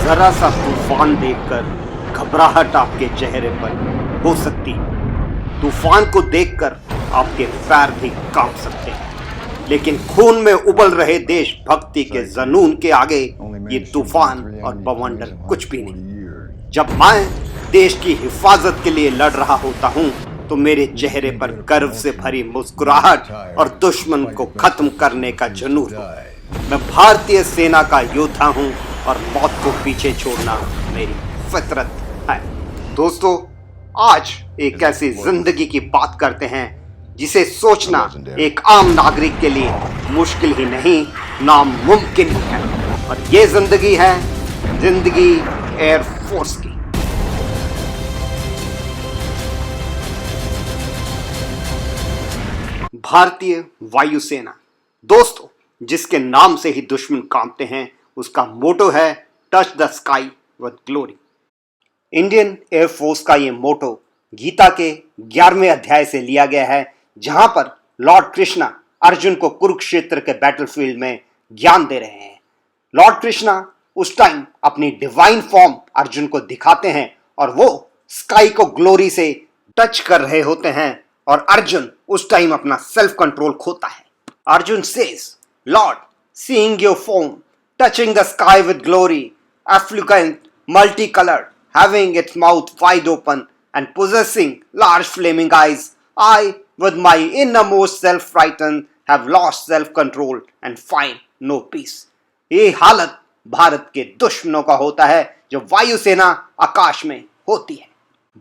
जरा सा तूफान देखकर घबराहट आपके चेहरे पर हो सकती है। तूफान को देखकर आपके पैर भी कांप सकते हैं, लेकिन खून में उबल रहे देशभक्ति के जुनून के आगे ये तूफान और बवंडर कुछ भी नहीं। जब मैं देश की हिफाजत के लिए लड़ रहा होता हूँ तो मेरे चेहरे पर गर्व से भरी मुस्कुराहट और दुश्मन को खत्म करने का जुनून। मैं भारतीय सेना का योद्धा हूँ और मौत को पीछे छोड़ना मेरी फितरत है। दोस्तों, आज एक ऐसी जिंदगी की बात करते हैं जिसे सोचना एक आम नागरिक के लिए मुश्किल ही नहीं, नामुमकिन ही है। और ये जिंदगी है जिंदगी एयरफोर्स की। भारतीय वायुसेना। दोस्तों, जिसके नाम से ही दुश्मन कांपते हैं, उसका मोटो है touch the sky with glory. Indian air force का ये मोटो गीता के 11वें अध्याय से लिया गया है, जहां पर लॉर्ड कृष्णा अर्जुन को कुरुक्षेत्र के बैटलफील्ड में ज्ञान दे रहे हैं। लॉर्ड कृष्णा उस टाइम अपनी डिवाइन फॉर्म अर्जुन को दिखाते हैं और वो स्काई को ग्लोरी से टच कर रहे होते हैं और अर्जुन उस टाइम अपना सेल्फ कंट्रोल खोता है। Arjun says, Lord, seeing your form touching the sky with glory, effulgent, multicolored, having its mouth wide open and possessing large flaming eyes, I, with my innermost self-frightened, have lost self-control and find no peace. ये हालत भारत के दुश्मनों का होता है जो वायुसेना आकाश में होती है।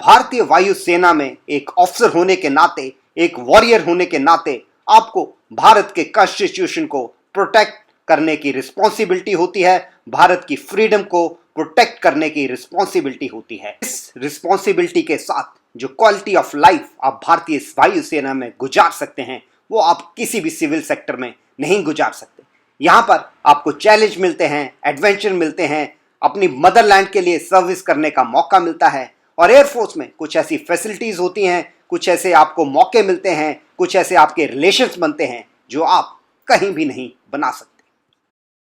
भारतीय वायुसेना में एक ऑफिसर होने के नाते, एक वॉरियर होने के नाते, आपको भारत के कॉन्स्टिट्यूशन को प्रोटेक्ट करने की रिस्पॉन्सिबिलिटी होती है, भारत की फ्रीडम को प्रोटेक्ट करने की रिस्पॉन्सिबिलिटी होती है। इस रिस्पॉन्सिबिलिटी के साथ जो क्वालिटी ऑफ लाइफ आप भारतीय वायुसेना में गुजार सकते हैं, वो आप किसी भी सिविल सेक्टर में नहीं गुजार सकते। यहाँ पर आपको चैलेंज मिलते हैं, एडवेंचर मिलते हैं, अपनी मदरलैंड के लिए सर्विस करने का मौका मिलता है। और एयरफोर्स में कुछ ऐसी फैसिलिटीज होती हैं, कुछ ऐसे आपको मौके मिलते हैं, कुछ ऐसे आपके रिलेशंस बनते हैं जो आप कहीं भी नहीं बना सकते।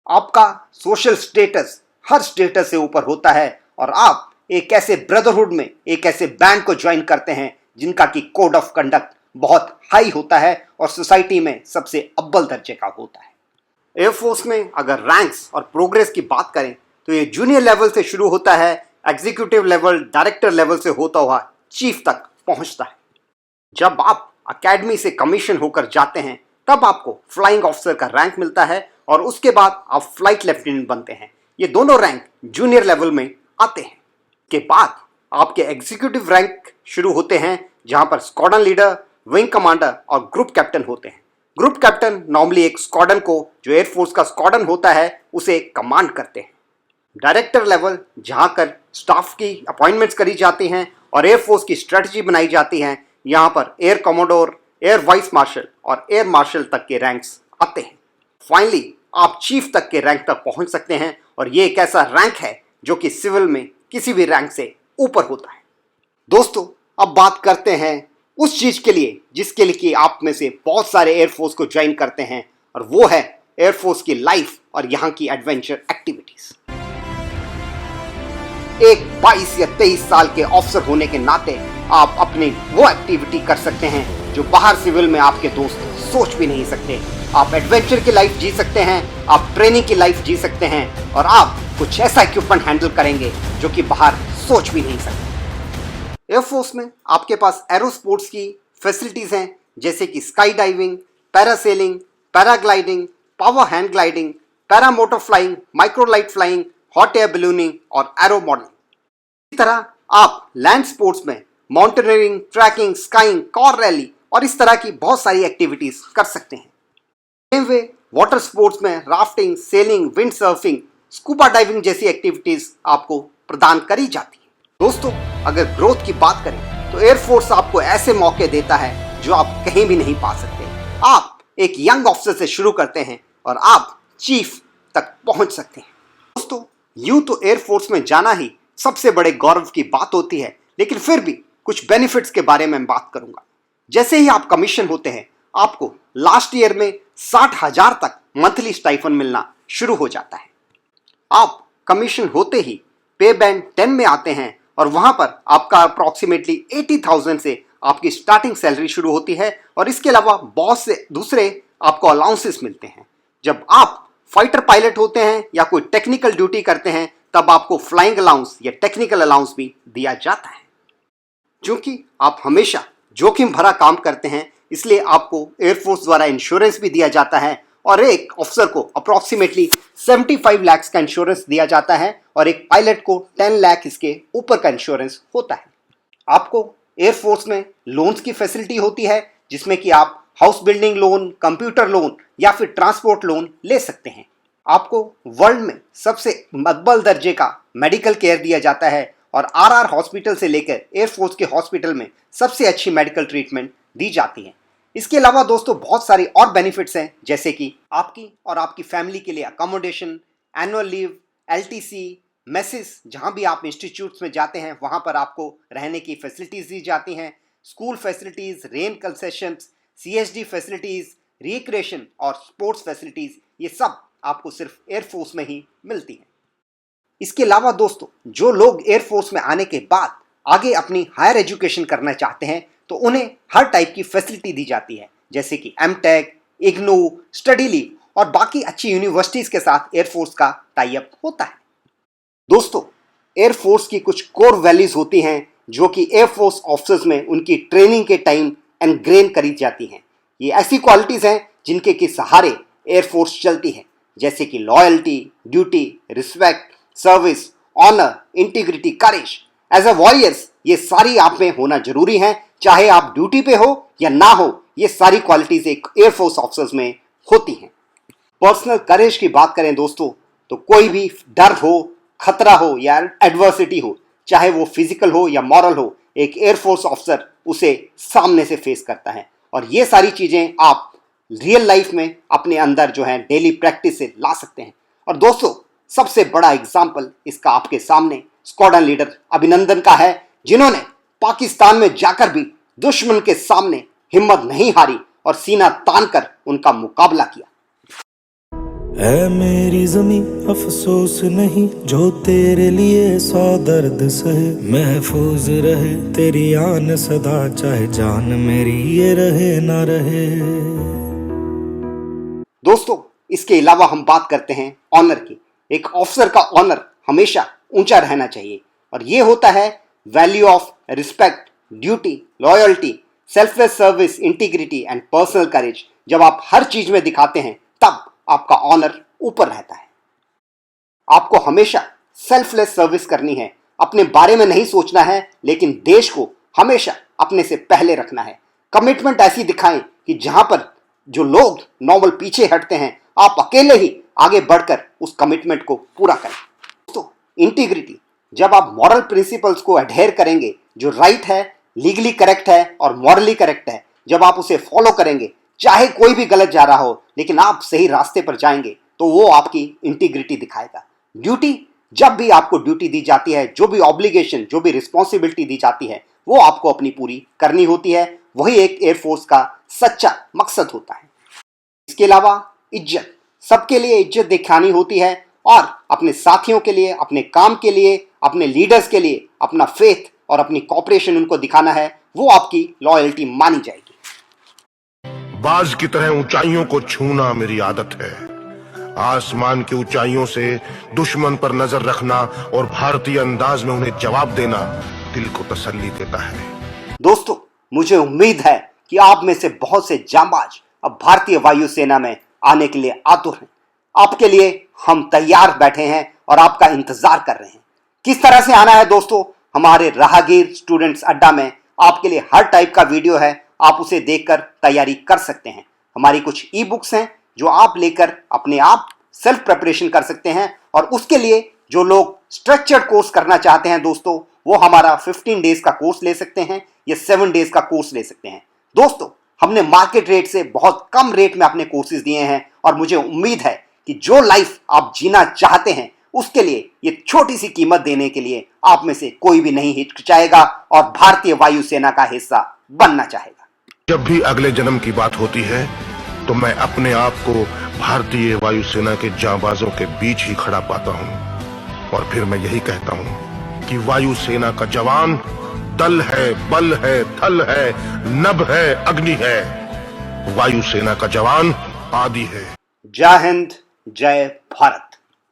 आपका सोशल स्टेटस हर स्टेटस से ऊपर होता है और आप एक ऐसे ब्रदरहुड में, एक ऐसे बैंड को ज्वाइन करते हैं जिनका की कोड ऑफ कंडक्ट बहुत हाई होता है और सोसाइटी में सबसे अव्वल दर्जे का होता है। एयरफोर्स में अगर रैंक्स और प्रोग्रेस की बात करें तो ये जूनियर लेवल से शुरू होता है, एग्जीक्यूटिव लेवल, डायरेक्टर लेवल से होता हुआ चीफ तक पहुंचता है। जब आप अकेडमी से कमीशन होकर जाते हैं तब आपको फ्लाइंग ऑफिसर का रैंक मिलता है और उसके बाद आप फ्लाइट लेफ्टिनेंट बनते हैं। ये दोनों रैंक जूनियर लेवल में आते हैं। के बाद आपके एग्जीक्यूटिव रैंक शुरू होते हैं जहां पर स्क्वाड्रन लीडर, विंग कमांडर और ग्रुप कैप्टन होते हैं। ग्रुप कैप्टन नॉर्मली एक स्क्वाड्रन को, जो एयरफोर्स का स्क्वाड्रन होता है, उसे कमांड करते हैं। डायरेक्टर लेवल जहां कर स्टाफ की अपॉइंटमेंट्स करी जाती हैं और एयरफोर्स की स्ट्रेटजी बनाई जाती है, यहाँ पर air commodore, air vice marshal और एयर मार्शल तक के रैंक्स आते हैं। फाइनली आप चीफ तक के रैंक तक पहुंच सकते हैं और ये एक ऐसा रैंक है जो कि सिविल में किसी भी रैंक से ऊपर होता है। दोस्तों, अब बात करते हैं उस चीज के लिए जिसके लिए कि आप में से बहुत सारे एयरफोर्स को ज्वाइन करते हैं, और वो है एयरफोर्स की लाइफ और यहाँ की एडवेंचर एक्टिविटीज। एक 22 या 23 साल के ऑफिसर होने के नाते आप अपनी वो एक्टिविटी कर सकते हैं जो बाहर सिविल में आपके दोस्त सोच भी नहीं सकते। आप एडवेंचर की लाइफ जी सकते हैं, आप ट्रेनिंग की लाइफ जी सकते हैं और आप कुछ ऐसा इक्विपमेंट हैंडल करेंगे जो कि बाहर सोच भी नहीं सकते। एयरफोर्स में आपके पास एरो स्पोर्ट्स की फैसिलिटीज हैं, जैसे कि skydiving, parasailing, paragliding, power hang gliding, paramotor flying, microlight flying, hot air ballooning और एरो मॉडलिंग। इसी तरह आप लैंड स्पोर्ट्स में mountaineering, trekking, skiing, car rally और इस तरह की बहुत सारी एक्टिविटीज कर सकते हैं। सेम वे वाटर स्पोर्ट्स में rafting, selling, wind surfing, scuba diving जैसी एक्टिविटीज आपको प्रदान करी जाती है। दोस्तों, अगर ग्रोथ की बात करें तो एयरफोर्स आपको ऐसे मौके देता है जो आप कहीं भी नहीं पा सकते। आप एक यंग ऑफिसर से शुरू करते हैं और आप चीफ तक पहुंच सकते हैं। दोस्तों, यूं तो एयरफोर्स में जाना ही सबसे बड़े गौरव की बात होती है, लेकिन फिर भी कुछ बेनिफिट्स के बारे में बात करूंगा। जैसे ही आप कमीशन होते हैं, आपको लास्ट ईयर में 60,000 तक मंथली स्टाइफन मिलना शुरू हो जाता है। आप कमीशन होते ही पे बैंड 10 में आते हैं और वहां पर आपका अप्रॉक्सीमेटली 80,000 से आपकी स्टार्टिंग सैलरी शुरू होती है और इसके अलावा बहुत से दूसरे आपको अलाउंसेस मिलते हैं। जब आप फाइटर पायलट होते हैं या कोई टेक्निकल ड्यूटी करते हैं तब आपको फ्लाइंग अलाउंस या टेक्निकल अलाउंस भी दिया जाता है। क्योंकि आप हमेशा जोखिम भरा काम करते हैं इसलिए आपको एयरफोर्स द्वारा इंश्योरेंस भी दिया जाता है और एक ऑफिसर को अप्रॉक्सीमेटली 75 लाख का इंश्योरेंस दिया जाता है और एक पायलट को 10 लाख इसके ऊपर का इंश्योरेंस होता है। आपको एयरफोर्स में लोन्स की फैसिलिटी होती है जिसमें कि आप house building loan, computer loan या फिर ट्रांसपोर्ट लोन ले सकते हैं। आपको वर्ल्ड में सबसे मकबूल दर्जे का मेडिकल केयर दिया जाता है और आरआर हॉस्पिटल से लेकर एयरफोर्स के हॉस्पिटल में सबसे अच्छी मेडिकल ट्रीटमेंट दी जाती है। इसके अलावा दोस्तों बहुत सारी और बेनिफिट्स हैं जैसे कि आपकी और आपकी फैमिली के लिए accommodation, annual leave, LTC, messes, जहां भी आप इंस्टीट्यूट्स में जाते हैं वहां पर आपको रहने की फैसिलिटीज दी जाती हैं, school facilities, rain concessions, CSD facilities, recreation और स्पोर्ट्स फैसिलिटीज, ये सब आपको सिर्फ एयरफोर्स में ही मिलती हैं। इसके अलावा दोस्तों जो लोग एयरफोर्स में आने के बाद आगे अपनी हायर एजुकेशन करना चाहते हैं तो उन्हें हर टाइप की फैसिलिटी दी जाती है जैसे कि एमटेक, इग्नू, स्टडी लीव और बाकी अच्छी यूनिवर्सिटीज के साथ एयरफोर्स का टाई अप होता है। दोस्तों एयरफोर्स की कुछ कोर वैल्यूज होती हैं जो कि एयरफोर्स ऑफिसर्स में उनकी ट्रेनिंग के टाइम एनग्रेन करी जाती हैं। ये ऐसी क्वालिटीज हैं जिनके कि सहारे एयरफोर्स चलती है जैसे कि loyalty, duty, respect, service, honour, integrity, courage. As a warriors ये सारी आप में होना जरूरी है, चाहे आप ड्यूटी पे हो या ना हो, ये सारी क्वालिटीज एक एयरफोर्स ऑफिसर्स में होती हैं। पर्सनल करेज की बात करें दोस्तों तो कोई भी डर हो, खतरा हो या एडवर्सिटी हो, चाहे वो फिजिकल हो या मॉरल हो, एक एयरफोर्स ऑफिसर उसे सामने से फेस करता है और ये सारी चीजें आप रियल लाइफ में अपने अंदर जो है डेली प्रैक्टिस से ला सकते हैं। और दोस्तों सबसे बड़ा एग्जाम्पल इसका आपके सामने स्क्वाड्रन लीडर अभिनंदन का है जिन्होंने पाकिस्तान में जाकर भी दुश्मन के सामने हिम्मत नहीं हारी और सीना तानकर उनका मुकाबला किया। ऐ मेरी ज़मीं अफसोस नहीं जो तेरे लिए 100 दर्द सहे, महफूज रहे तेरी आन सदा चाहे जान मेरी ये रहे ना रहे। दोस्तों इसके अलावा हम बात करते हैं ऑनर की। एक ऑफिसर का ऑनर हमेशा ऊंचा रहना चाहिए और ये होता है value of respect, duty, loyalty, selfless service, integrity and personal courage. जब आप हर चीज में दिखाते हैं तब आपका ऑनर ऊपर रहता है। आपको हमेशा सेल्फलेस सर्विस करनी है, अपने बारे में नहीं सोचना है लेकिन देश को हमेशा अपने से पहले रखना है। कमिटमेंट ऐसी दिखाएं कि जहां पर जो लोग नॉर्मल पीछे हटते हैं आप अकेले ही आगे बढ़कर उस कमिटमेंट को पूरा करें। तो इंटीग्रिटी, जब आप मॉरल प्रिंसिपल्स को अडेयर करेंगे, जो राइट है, लीगली करेक्ट है और मॉरली करेक्ट है, जब आप उसे फॉलो करेंगे, चाहे कोई भी गलत जा रहा हो लेकिन आप सही रास्ते पर जाएंगे तो वो आपकी इंटीग्रिटी दिखाएगा। ड्यूटी, जब भी आपको ड्यूटी दी जाती है, जो भी ऑब्लिगेशन, जो भी रिस्पॉन्सिबिलिटी दी जाती है वो आपको अपनी पूरी करनी होती है। वही एक एयरफोर्स का सच्चा मकसद होता है। इसके अलावा इज्जत, सबके लिए इज्जत दिखानी होती है और अपने साथियों के लिए, अपने काम के लिए, अपने लीडर्स के लिए अपना फेथ और अपनी कॉपरेशन उनको दिखाना है, वो आपकी लॉयल्टी मानी जाएगी। बाज की तरह ऊंचाइयों को छूना मेरी आदत है। आसमान की ऊंचाइयों से दुश्मन पर नजर रखना और भारतीय अंदाज में उन्हें जवाब देना दिल को तसल्ली देता है। दोस्तों मुझे उम्मीद है कि आप में से बहुत से जांबाज अब भारतीय वायुसेना में आने के लिए आतुर हैं। आपके लिए हम तैयार बैठे हैं और आपका इंतजार कर रहे हैं। किस तरह से आना है दोस्तों, हमारे राहगीर स्टूडेंट्स अड्डा में आपके लिए हर टाइप का वीडियो है, आप उसे देखकर तैयारी कर सकते हैं। हमारी कुछ ई बुक्स हैं जो आप लेकर अपने आप सेल्फ प्रिपरेशन कर सकते हैं और उसके लिए जो लोग स्ट्रक्चर्ड कोर्स करना चाहते हैं दोस्तों, वो हमारा 15 डेज का कोर्स ले सकते हैं या 7 डेज का कोर्स ले सकते हैं। दोस्तों हमने मार्केट रेट से बहुत कम रेट में अपने कोर्सेज दिए हैं और मुझे उम्मीद है कि जो लाइफ आप जीना चाहते हैं उसके लिए ये छोटी सी कीमत देने के लिए आप में से कोई भी नहीं हिचकिचाएगा और भारतीय वायुसेना का हिस्सा बनना चाहेगा। जब भी अगले जन्म की बात होती है तो मैं अपने आप को भारतीय वायुसेना के जांबाजों के बीच ही खड़ा पाता हूं। और फिर मैं यही कहता हूं कि वायुसेना का जवान दल है, बल है, थल है, नभ है, अग्नि है। वायुसेना का जवान आदि है। जय हिंद, जय भारत।